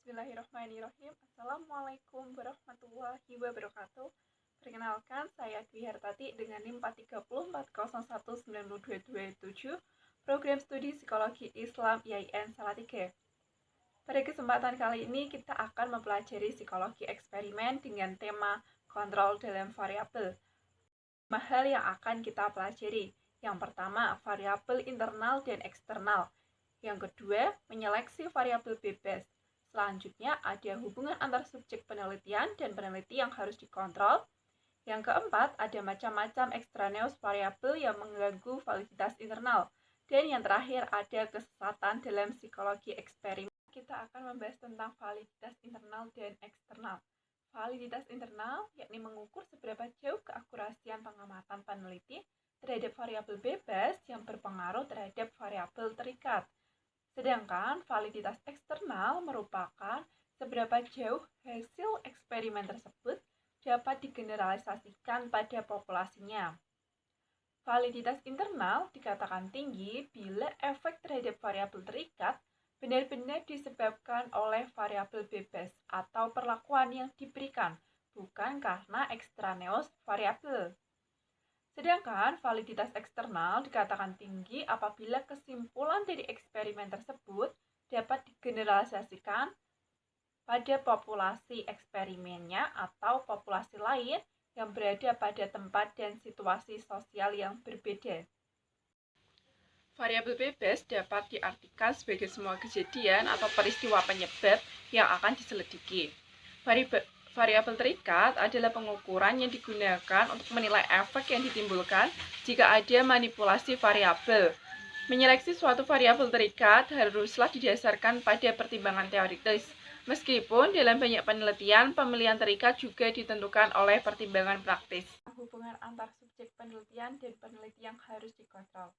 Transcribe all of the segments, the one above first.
Bismillahirrahmanirrahim. Assalamualaikum warahmatullahi wabarakatuh. Perkenalkan, saya Dwi Hartati dengan NIM 43040192227, Program Studi Psikologi Islam IAIN Salatiga. Pada kesempatan kali ini kita akan mempelajari psikologi eksperimen dengan tema kontrol dalam variabel. 5 hal yang akan kita pelajari. Yang pertama, variabel internal dan eksternal. Yang kedua, menyeleksi variabel bebas. Selanjutnya, ada hubungan antar subjek penelitian dan peneliti yang harus dikontrol. Yang keempat, ada macam-macam extraneous variabel yang mengganggu validitas internal. Dan yang terakhir, ada kesesatan dalam psikologi eksperimen. Kita akan membahas tentang validitas internal dan eksternal. Validitas internal yakni mengukur seberapa jauh keakurasian pengamatan peneliti terhadap variabel bebas yang berpengaruh terhadap variabel terikat. Sedangkan validitas eksternal merupakan seberapa jauh hasil eksperimen tersebut dapat digeneralisasikan pada populasinya. Validitas internal dikatakan tinggi bila efek terhadap variabel terikat benar-benar disebabkan oleh variabel bebas atau perlakuan yang diberikan, bukan karena extraneous variabel. Sedangkan validitas eksternal dikatakan tinggi apabila kesimpulan dari eksperimen tersebut dapat digeneralisasikan pada populasi eksperimennya atau populasi lain yang berada pada tempat dan situasi sosial yang berbeda. Variabel bebas dapat diartikan sebagai semua kejadian atau peristiwa penyebab yang akan diselidiki. Variabel terikat adalah pengukuran yang digunakan untuk menilai efek yang ditimbulkan jika ada manipulasi variabel. Menyeleksi suatu variabel terikat haruslah didasarkan pada pertimbangan teoritis. Meskipun dalam banyak penelitian, pemilihan terikat juga ditentukan oleh pertimbangan praktis. Hubungan antar subjek penelitian dan peneliti yang harus dikontrol.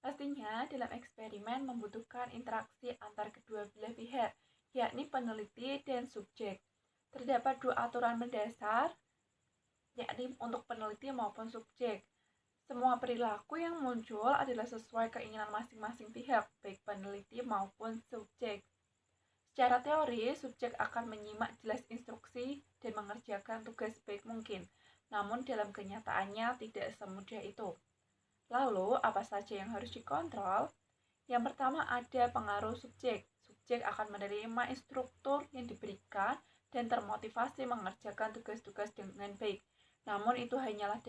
Pastinya dalam eksperimen membutuhkan interaksi antar kedua belah pihak, yakni peneliti dan subjek. Terdapat dua aturan mendasar, yakni untuk peneliti maupun subjek. Semua perilaku yang muncul adalah sesuai keinginan masing-masing pihak, baik peneliti maupun subjek. Secara teori, subjek akan menyimak jelas instruksi dan mengerjakan tugas sebaik mungkin, namun dalam kenyataannya tidak semudah itu. Lalu, apa saja yang harus dikontrol? Yang pertama ada pengaruh subjek. Subjek akan menerima instruktur yang diberikan dan termotivasi mengerjakan tugas-tugas dengan baik. Namun itu hanyalah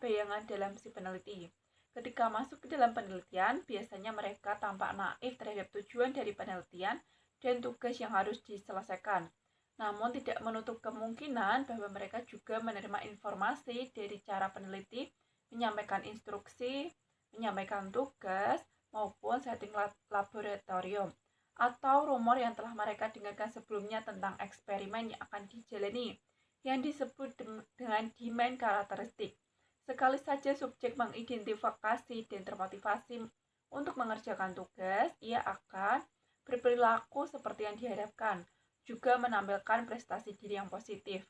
bayangan dalam si peneliti. Ketika masuk ke dalam penelitian, biasanya mereka tampak naif terhadap tujuan dari penelitian dan tugas yang harus diselesaikan. Namun tidak menutup kemungkinan bahwa mereka juga menerima informasi dari cara peneliti menyampaikan instruksi, menyampaikan tugas, maupun setting laboratorium atau rumor yang telah mereka dengarkan sebelumnya tentang eksperimen yang akan dijalani, yang disebut dengan demand karakteristik. Sekali saja subjek mengidentifikasi dan termotivasi untuk mengerjakan tugas, ia akan berperilaku seperti yang diharapkan, juga menampilkan prestasi diri yang positif.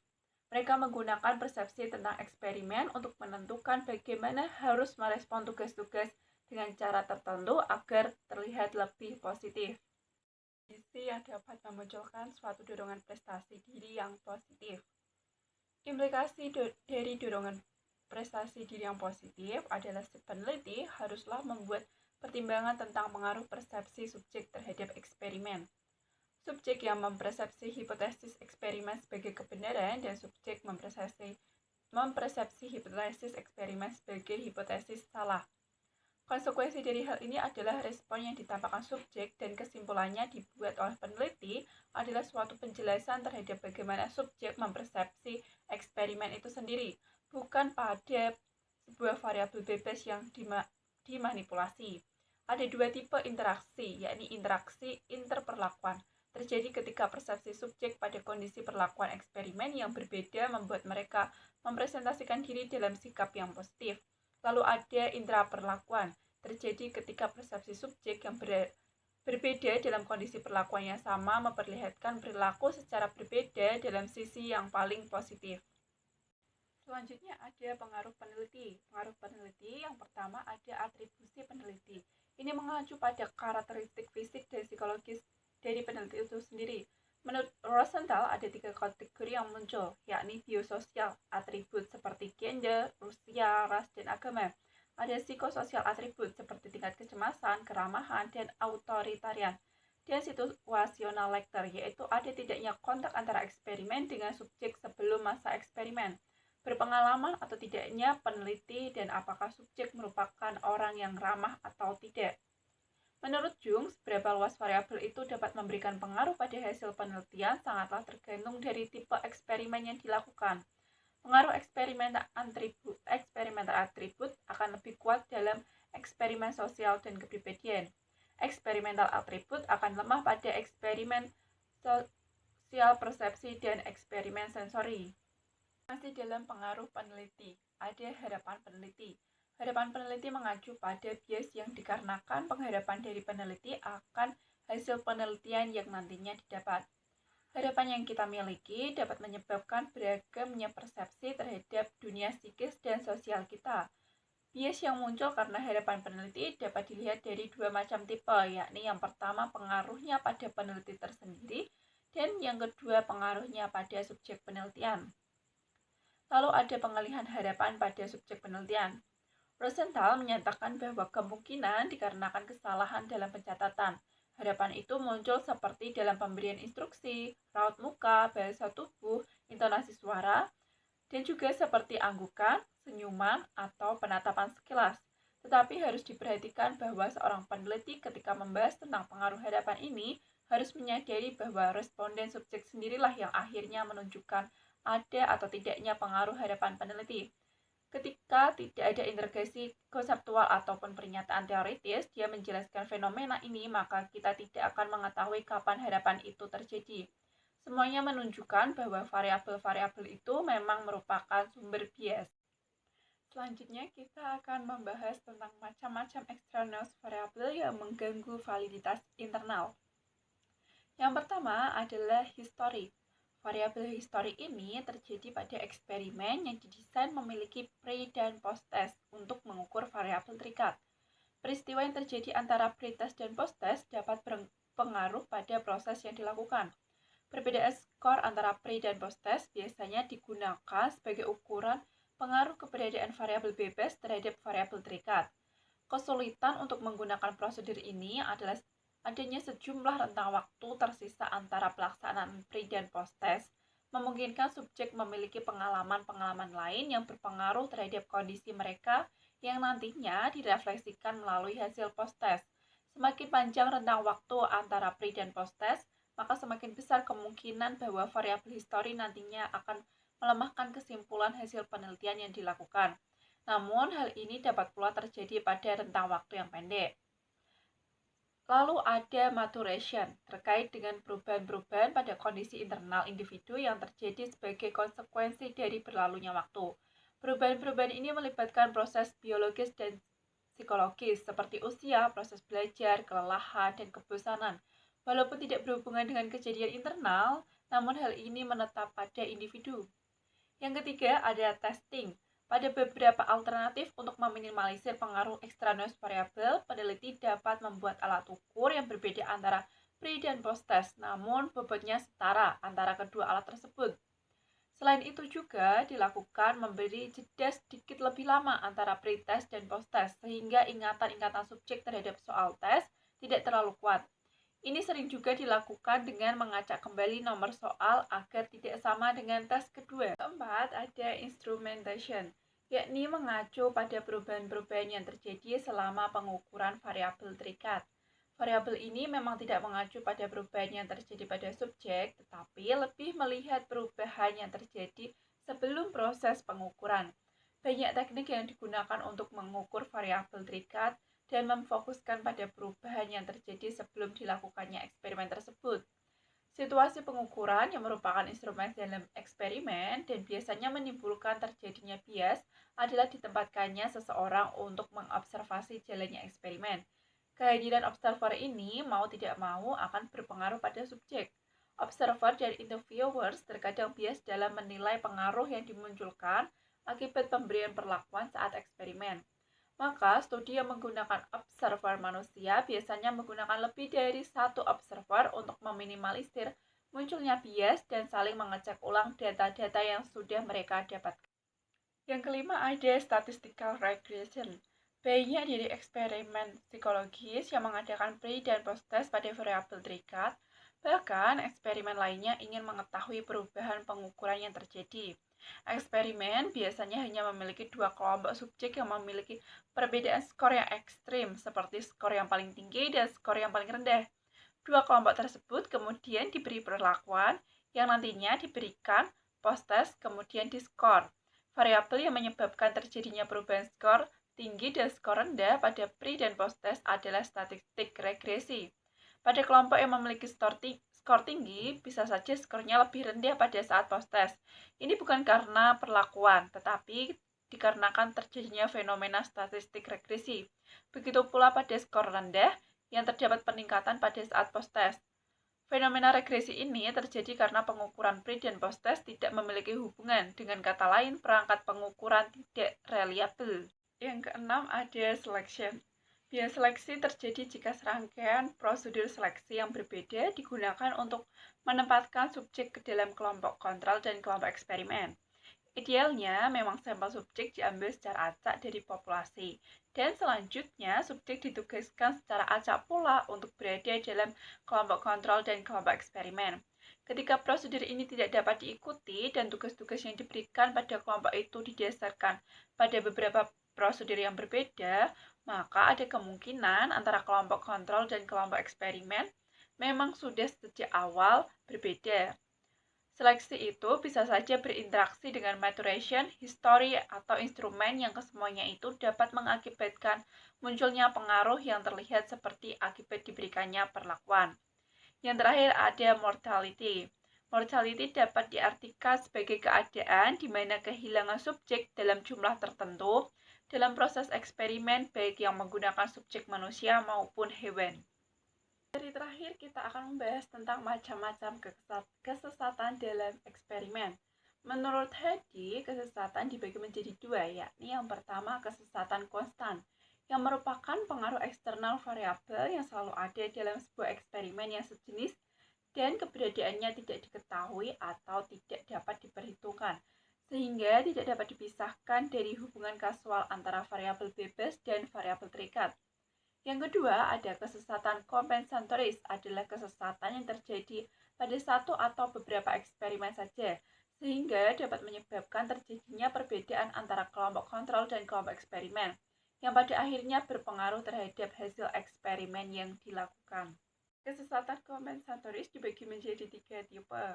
Mereka menggunakan persepsi tentang eksperimen untuk menentukan bagaimana harus merespon tugas-tugas dengan cara tertentu agar terlihat lebih positif. Kondisi yang dapat memunculkan suatu dorongan prestasi diri yang positif. Implikasi dari dorongan prestasi diri yang positif adalah si peneliti haruslah membuat pertimbangan tentang pengaruh persepsi subjek terhadap eksperimen. Subjek yang mempersepsi hipotesis eksperimen sebagai kebenaran dan subjek mempersepsi hipotesis eksperimen sebagai hipotesis salah. Konsekuensi dari hal ini adalah respon yang ditampakkan subjek dan kesimpulannya dibuat oleh peneliti adalah suatu penjelasan terhadap bagaimana subjek mempersepsi eksperimen itu sendiri, bukan pada sebuah variabel bebas yang dimanipulasi. Ada dua tipe interaksi, yakni interaksi interperlakuan. Terjadi ketika persepsi subjek pada kondisi perlakuan eksperimen yang berbeda membuat mereka mempresentasikan diri dalam sikap yang positif. Lalu ada intraperlakuan, terjadi ketika persepsi subjek yang berbeda dalam kondisi perlakuan yang sama memperlihatkan perilaku secara berbeda dalam sisi yang paling positif. Selanjutnya ada pengaruh peneliti. Pengaruh peneliti yang pertama ada atribusi peneliti. Ini mengacu pada karakteristik fisik dan psikologis dari peneliti itu sendiri. Menurut Rosenthal, ada 3 kategori yang muncul, yakni biososial, atribut seperti gender, usia, ras, dan agama. Ada psikososial atribut seperti tingkat kecemasan, keramahan, dan autoritarian. Dan situasional lecter, yaitu ada tidaknya kontak antara eksperimen dengan subjek sebelum masa eksperimen. Berpengalaman atau tidaknya peneliti dan apakah subjek merupakan orang yang ramah atau tidak. Menurut Jung, seberapa luas variabel itu dapat memberikan pengaruh pada hasil penelitian sangatlah tergantung dari tipe eksperimen yang dilakukan. Pengaruh eksperimental atribut akan lebih kuat dalam eksperimen sosial dan kepribadian. Eksperimental atribut akan lemah pada eksperimen sosial persepsi dan eksperimen sensori. Masih dalam pengaruh peneliti, ada harapan peneliti. Harapan peneliti mengacu pada bias yang dikarenakan pengharapan dari peneliti akan hasil penelitian yang nantinya didapat. Harapan yang kita miliki dapat menyebabkan beragamnya persepsi terhadap dunia psikis dan sosial kita. Bias yang muncul karena harapan peneliti dapat dilihat dari 2 macam tipe, yakni yang pertama pengaruhnya pada peneliti tersendiri, dan yang kedua pengaruhnya pada subjek penelitian. Lalu ada pengalihan harapan pada subjek penelitian. Rosenthal menyatakan bahwa kemungkinan dikarenakan kesalahan dalam pencatatan. Harapan itu muncul seperti dalam pemberian instruksi, raut muka, bahasa tubuh, intonasi suara, dan juga seperti anggukan, senyuman, atau penatapan sekilas. Tetapi harus diperhatikan bahwa seorang peneliti ketika membahas tentang pengaruh harapan ini harus menyadari bahwa responden subjek sendirilah yang akhirnya menunjukkan ada atau tidaknya pengaruh harapan peneliti. Ketika tidak ada integrasi konseptual ataupun pernyataan teoritis, dia menjelaskan fenomena ini, maka kita tidak akan mengetahui kapan harapan itu terjadi. Semuanya menunjukkan bahwa variabel-variabel itu memang merupakan sumber bias. Selanjutnya kita akan membahas tentang macam-macam extraneous variabel yang mengganggu validitas internal. Yang pertama adalah history. Variabel history ini terjadi pada eksperimen yang didesain memiliki pre dan post test untuk mengukur variabel terikat. Peristiwa yang terjadi antara pre-test dan post-test dapat berpengaruh pada proses yang dilakukan. Perbedaan skor antara pre dan post-test biasanya digunakan sebagai ukuran pengaruh keberadaan variabel bebas terhadap variabel terikat. Kesulitan untuk menggunakan prosedur ini adalah adanya sejumlah rentang waktu tersisa antara pelaksanaan pre dan post-test, memungkinkan subjek memiliki pengalaman-pengalaman lain yang berpengaruh terhadap kondisi mereka yang nantinya direfleksikan melalui hasil post-test. Semakin panjang rentang waktu antara pre dan post-test, maka semakin besar kemungkinan bahwa variabel histori nantinya akan melemahkan kesimpulan hasil penelitian yang dilakukan. Namun, hal ini dapat pula terjadi pada rentang waktu yang pendek. Lalu ada maturation, terkait dengan perubahan-perubahan pada kondisi internal individu yang terjadi sebagai konsekuensi dari berlalunya waktu. Perubahan-perubahan ini melibatkan proses biologis dan psikologis, seperti usia, proses belajar, kelelahan, dan kebosanan. Walaupun tidak berhubungan dengan kejadian internal, namun hal ini menetap pada individu. Yang ketiga ada testing. Pada beberapa alternatif untuk meminimalisir pengaruh extraneous variabel, peneliti dapat membuat alat ukur yang berbeda antara pre dan post test, namun bobotnya setara antara kedua alat tersebut. Selain itu juga dilakukan memberi jeda sedikit lebih lama antara pre-test dan post-test, sehingga ingatan-ingatan subjek terhadap soal tes tidak terlalu kuat. Ini sering juga dilakukan dengan mengacak kembali nomor soal agar tidak sama dengan tes kedua. Keempat, ada instrumentation, yakni mengacu pada perubahan-perubahan yang terjadi selama pengukuran variabel terikat. Variabel ini memang tidak mengacu pada perubahan yang terjadi pada subjek, tetapi lebih melihat perubahan yang terjadi sebelum proses pengukuran. Banyak teknik yang digunakan untuk mengukur variabel terikat dan memfokuskan pada perubahan yang terjadi sebelum dilakukannya eksperimen tersebut. Situasi pengukuran yang merupakan instrumen dalam eksperimen dan biasanya menimbulkan terjadinya bias adalah ditempatkannya seseorang untuk mengobservasi jalannya eksperimen. Kehadiran observer ini mau tidak mau akan berpengaruh pada subjek. Observer dan interviewers terkadang bias dalam menilai pengaruh yang dimunculkan akibat pemberian perlakuan saat eksperimen. Maka, studi yang menggunakan observer manusia biasanya menggunakan lebih dari satu observer untuk meminimalisir munculnya bias dan saling mengecek ulang data-data yang sudah mereka dapatkan. Yang kelima ada statistical regression. Banyak dari eksperimen psikologis yang mengadakan pre dan post test pada variabel terikat, bahkan eksperimen lainnya ingin mengetahui perubahan pengukuran yang terjadi. Eksperimen biasanya hanya memiliki dua kelompok subjek yang memiliki perbedaan skor yang ekstrim, seperti skor yang paling tinggi dan skor yang paling rendah. Dua kelompok tersebut kemudian diberi perlakuan yang nantinya diberikan post-test kemudian diskor. Variabel yang menyebabkan terjadinya perubahan skor tinggi dan skor rendah pada pre dan post-test adalah statistik regresi. Pada kelompok yang memiliki skor tinggi, bisa saja skornya lebih rendah pada saat post-test. Ini bukan karena perlakuan, tetapi dikarenakan terjadinya fenomena statistik regresi. Begitu pula pada skor rendah, yang terdapat peningkatan pada saat post-test. Fenomena regresi ini terjadi karena pengukuran pre dan post-test tidak memiliki hubungan, dengan kata lain perangkat pengukuran tidak reliable. Yang keenam ada selection. Bias seleksi terjadi jika serangkaian prosedur seleksi yang berbeda digunakan untuk menempatkan subjek ke dalam kelompok kontrol dan kelompok eksperimen. Idealnya, memang sampel subjek diambil secara acak dari populasi, dan selanjutnya subjek ditugaskan secara acak pula untuk berada dalam kelompok kontrol dan kelompok eksperimen. Ketika prosedur ini tidak dapat diikuti dan tugas-tugas yang diberikan pada kelompok itu didasarkan pada beberapa prosedur yang berbeda, maka ada kemungkinan antara kelompok kontrol dan kelompok eksperimen memang sudah sejak awal berbeda. Seleksi itu bisa saja berinteraksi dengan maturation, history, atau instrumen yang kesemuanya itu dapat mengakibatkan munculnya pengaruh yang terlihat seperti akibat diberikannya perlakuan. Yang terakhir ada mortality. Mortality dapat diartikan sebagai keadaan di mana kehilangan subjek dalam jumlah tertentu dalam proses eksperimen baik yang menggunakan subjek manusia maupun hewan. Seri terakhir kita akan membahas tentang macam-macam kesesatan dalam eksperimen. Menurut Hardy, kesesatan dibagi menjadi dua, yakni yang pertama kesesatan konstan, yang merupakan pengaruh eksternal variabel yang selalu ada dalam sebuah eksperimen yang sejenis dan keberadaannya tidak diketahui atau tidak dapat diperhitungkan, sehingga tidak dapat dipisahkan dari hubungan kasual antara variabel bebas dan variabel terikat. Yang kedua, ada kesesatan kompensatoris, adalah kesesatan yang terjadi pada satu atau beberapa eksperimen saja, sehingga dapat menyebabkan terjadinya perbedaan antara kelompok kontrol dan kelompok eksperimen, yang pada akhirnya berpengaruh terhadap hasil eksperimen yang dilakukan. Kesesatan kompensatoris dibagi menjadi tiga tipe.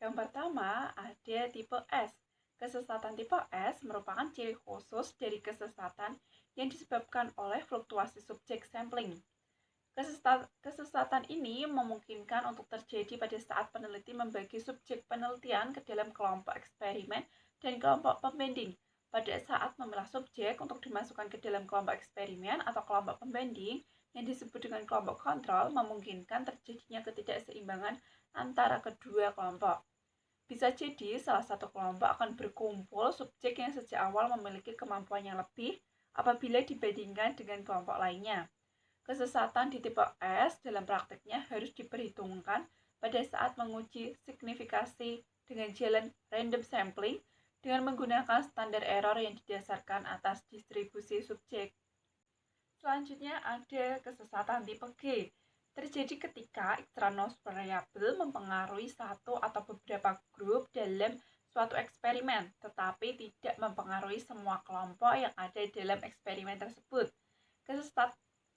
Yang pertama, ada tipe S. Kesesatan tipe S merupakan ciri khusus dari kesesatan yang disebabkan oleh fluktuasi subjek sampling. Kesesatan ini memungkinkan untuk terjadi pada saat peneliti membagi subjek penelitian ke dalam kelompok eksperimen dan kelompok pembanding. Pada saat memilah subjek untuk dimasukkan ke dalam kelompok eksperimen atau kelompok pembanding yang disebut dengan kelompok kontrol, memungkinkan terjadinya ketidakseimbangan antara kedua kelompok. Bisa jadi salah satu kelompok akan berkumpul subjek yang sejak awal memiliki kemampuan yang lebih apabila dibandingkan dengan kelompok lainnya. Kesesatan di tipe S dalam praktiknya harus diperhitungkan pada saat menguji signifikasi dengan jalan random sampling dengan menggunakan standar error yang didasarkan atas distribusi subjek. Selanjutnya ada kesesatan tipe G. Terjadi ketika extraneous variabel mempengaruhi satu atau beberapa grup dalam suatu eksperimen, tetapi tidak mempengaruhi semua kelompok yang ada dalam eksperimen tersebut.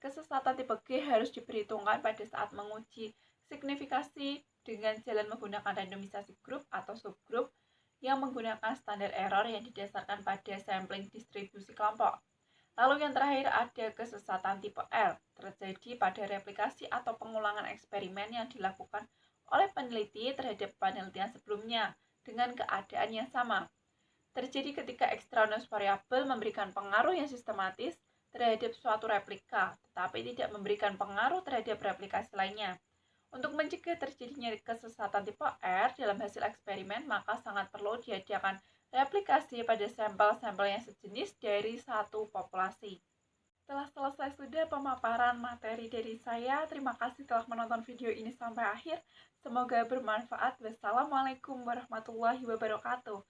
Kesesatan tipe G harus diperhitungkan pada saat menguji signifikasi dengan jalan menggunakan randomisasi grup atau subgrup yang menggunakan standar error yang didasarkan pada sampling distribusi kelompok. Lalu yang terakhir ada kesesatan tipe L, terjadi pada replikasi atau pengulangan eksperimen yang dilakukan oleh peneliti terhadap penelitian sebelumnya dengan keadaan yang sama. Terjadi ketika extraneous variabel memberikan pengaruh yang sistematis terhadap suatu replika, tetapi tidak memberikan pengaruh terhadap replikasi lainnya. Untuk mencegah terjadinya kesesatan tipe R dalam hasil eksperimen, maka sangat perlu diadakan replikasi pada sampel-sampel yang sejenis dari satu populasi. Telah selesai sudah pemaparan materi dari saya. Terima kasih telah menonton video ini sampai akhir. Semoga bermanfaat. Wassalamualaikum warahmatullahi wabarakatuh.